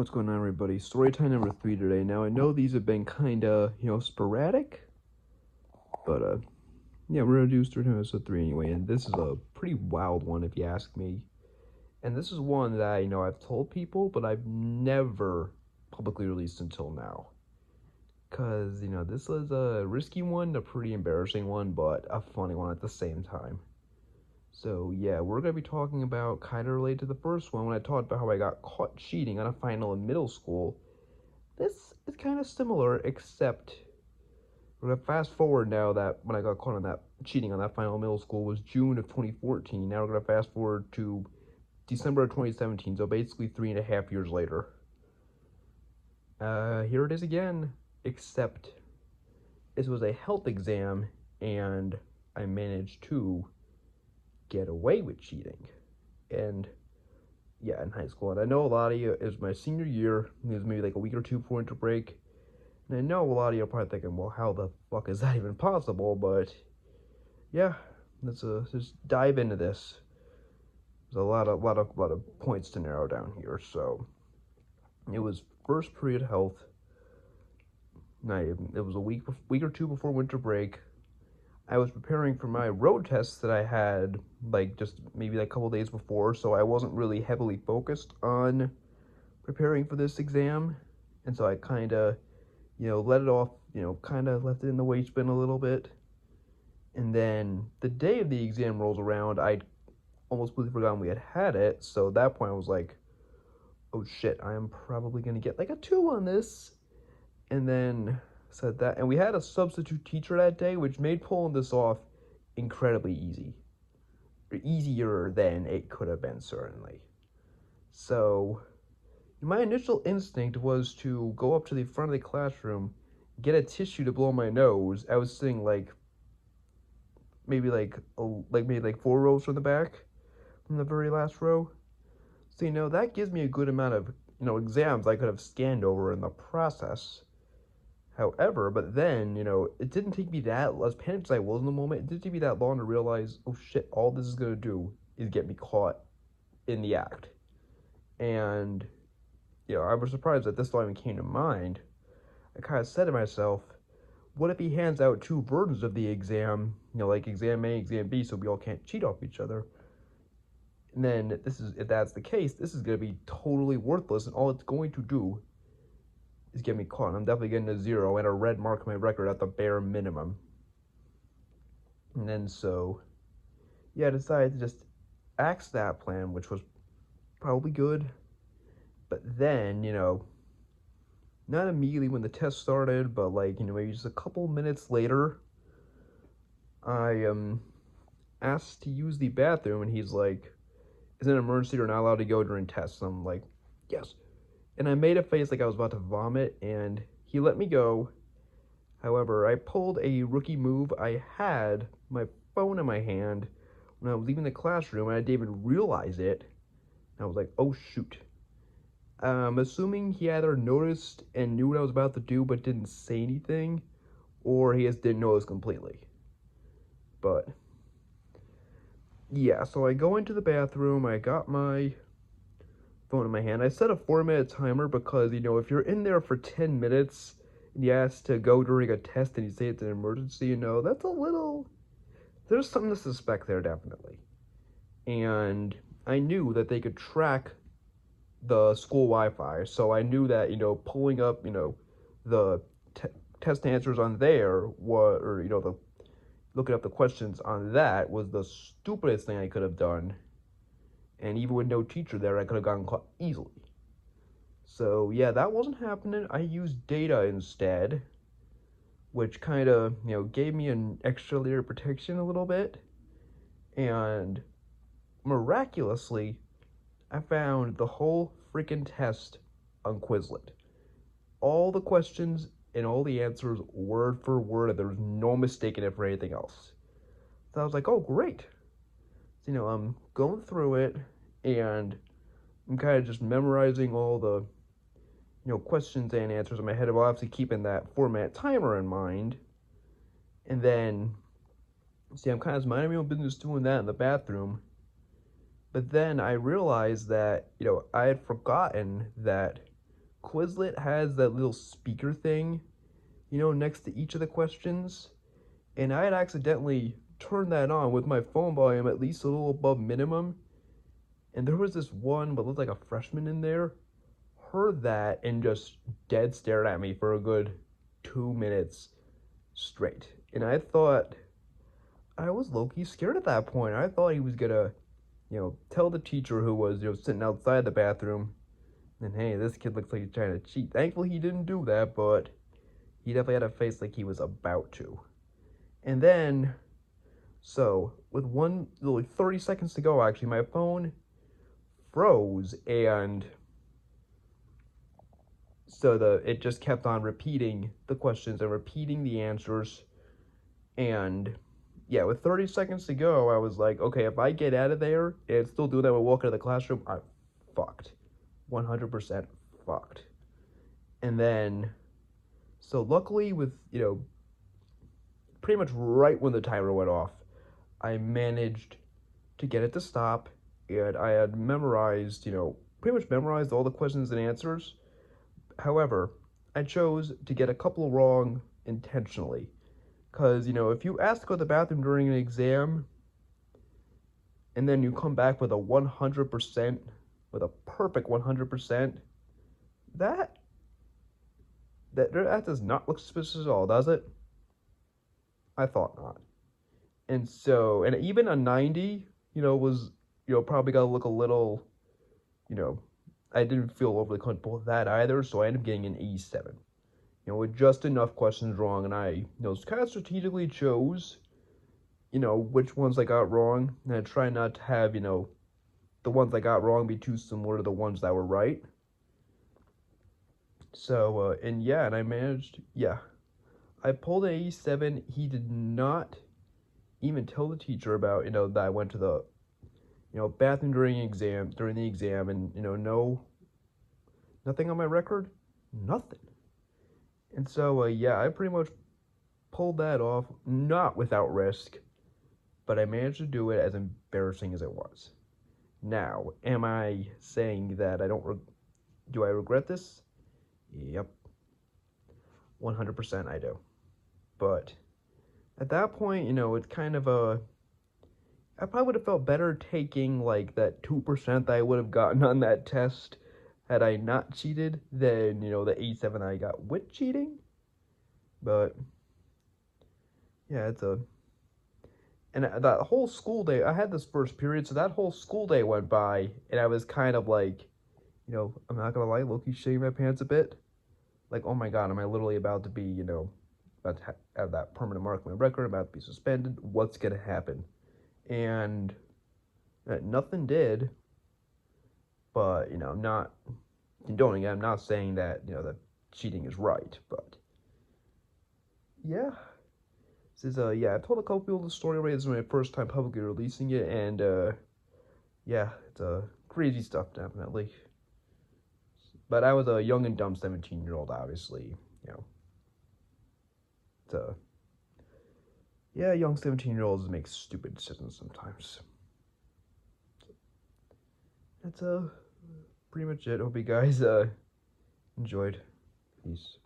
What's going on, everybody? Storytime number 3 today. Now, I know these have been kind of, sporadic, but, yeah, we're going to do Storytime episode 3 anyway, and this is a pretty wild one, if you ask me. And this is one that, I've told people, but I've never publicly released until now. Because, this was a risky one, a pretty embarrassing one, but a funny one at the same time. So, yeah, we're going to be talking about, kind of related to the first one, when I talked about how I got caught cheating on a final in middle school. This is kind of similar, except we're going to fast forward now that when I got caught on that cheating on that final middle school was June of 2014. Now we're going to fast forward to December of 2017, so basically 3.5 years later. Here it is again, except this was a health exam, and I managed to get away with cheating. And yeah, in high school. And I know a lot of you, it was my senior year, it was maybe like a week or two before winter break. And I know a lot of you are probably thinking, well, how the fuck is that even possible? But yeah, let's just dive into this. There's a lot of points to narrow down here. So it was first period health. It was a week or two before winter break. I was preparing for my road tests that I had just maybe a couple days before, so I wasn't really heavily focused on preparing for this exam, and so I kind of, let it off, kind of left it in the waste bin a little bit, and then the day of the exam rolls around, I'd almost completely forgotten we had it, so at that point I was like, oh shit, I am probably going to get a 2 on this, and then said that, and we had a substitute teacher that day, which made pulling this off incredibly easy. Or easier than it could have been, certainly. So, my initial instinct was to go up to the front of the classroom, get a tissue to blow my nose. I was sitting maybe 4 rows from the back, from the very last row. So, that gives me a good amount of, exams I could have scanned over in the process. However, but then, it didn't take me that, as panicked as I was in the moment, it didn't take me that long to realize, oh shit, all this is going to do is get me caught in the act. And, I was surprised that this thought even came to mind. I kind of said to myself, what if he hands out 2 versions of the exam, like exam A, exam B, so we all can't cheat off each other? And then, if that's the case, this is going to be totally worthless, and all it's going to do is get me caught. I'm definitely getting a 0 and a red mark on my record at the bare minimum. And then yeah, I decided to just axe that plan, which was probably good. But then, not immediately when the test started, but maybe just a couple minutes later, I asked to use the bathroom, and he's like, is it an emergency or not allowed to go during tests? And I'm like, yes. And I made a face like I was about to vomit, and he let me go. However, I pulled a rookie move. I had my phone in my hand when I was leaving the classroom, and I didn't even realize it. And I was like, oh shoot. Assuming he either noticed and knew what I was about to do but didn't say anything, or he just didn't notice completely. But yeah, so I go into the bathroom, I got my phone in my hand. I set a 4-minute timer because, if you're in there for 10 minutes and you ask to go during a test and you say it's an emergency, that's a little, there's something to suspect there, definitely. And I knew that they could track the school Wi-Fi, so I knew that, pulling up, the test answers on there, looking up the questions on that was the stupidest thing I could have done. And even with no teacher there, I could have gotten caught easily. So yeah, that wasn't happening. I used data instead, which kind of, gave me an extra layer of protection a little bit. And miraculously, I found the whole freaking test on Quizlet. All the questions and all the answers word for word, and there was no mistaking it for anything else. So I was like, oh, great. So, I'm going through it, and I'm kind of just memorizing all the, questions and answers in my head, while obviously keeping that 4-minute timer in mind. And then, I'm kind of minding my own business doing that in the bathroom. But then I realized that, I had forgotten that Quizlet has that little speaker thing, next to each of the questions. And I had accidentally turned that on with my phone volume at least a little above minimum. And there was this one, but looked like a freshman in there, heard that and just dead stared at me for a good 2 minutes straight. And I thought, I was low-key scared at that point. I thought he was gonna, tell the teacher who was, sitting outside the bathroom, and hey, this kid looks like he's trying to cheat. Thankfully, he didn't do that, but he definitely had a face like he was about to. And then, so, with 30 seconds to go, actually, my phone froze, and so it just kept on repeating the questions and repeating the answers. And yeah, with 30 seconds to go, I was like, okay, if I get out of there and it's still doing that when I walk out of the classroom, I'm fucked. 100% fucked. And then, so luckily with, pretty much right when the timer went off, I managed to get it to stop, and I had memorized, pretty much memorized all the questions and answers. However, I chose to get a couple wrong intentionally. Because, if you ask to go to the bathroom during an exam, and then you come back with a 100%, with a perfect 100%, that does not look suspicious at all, does it? I thought not. And so, and even a 90, was, probably got to look a little, I didn't feel overly comfortable with that either, so I ended up getting an 87. With just enough questions wrong, and I, kind of strategically chose, which ones I got wrong, and I try not to have, the ones I got wrong be too similar to the ones that were right. So, and yeah, and I managed, yeah. I pulled an 87. He did not even tell the teacher about, that I went to the, bathroom during the exam, and, nothing on my record, nothing. And so, yeah, I pretty much pulled that off, not without risk, but I managed to do it as embarrassing as it was. Now, am I saying that do I regret this? Yep. 100% I do. But at that point, it's kind of I probably would have felt better taking, like, that 2% that I would have gotten on that test had I not cheated than, the 87 I got with cheating. But, yeah, and that whole school day, I had this first period, so that whole school day went by, and I was kind of like, I'm not gonna lie, low-key shitting my pants a bit. Like, oh my god, am I literally about to be, about to have that permanent mark on my record, about to be suspended? What's gonna happen? And nothing did, but, I'm not condoning it. I'm not saying that, that cheating is right, but yeah. This is, yeah, I've told a couple people the story already. This is my first time publicly releasing it, and, yeah, it's, crazy stuff, definitely. But I was a young and dumb 17-year-old, obviously, It's, yeah, young 17-year-olds make stupid decisions sometimes. That's, pretty much it. Hope you guys, enjoyed. Peace.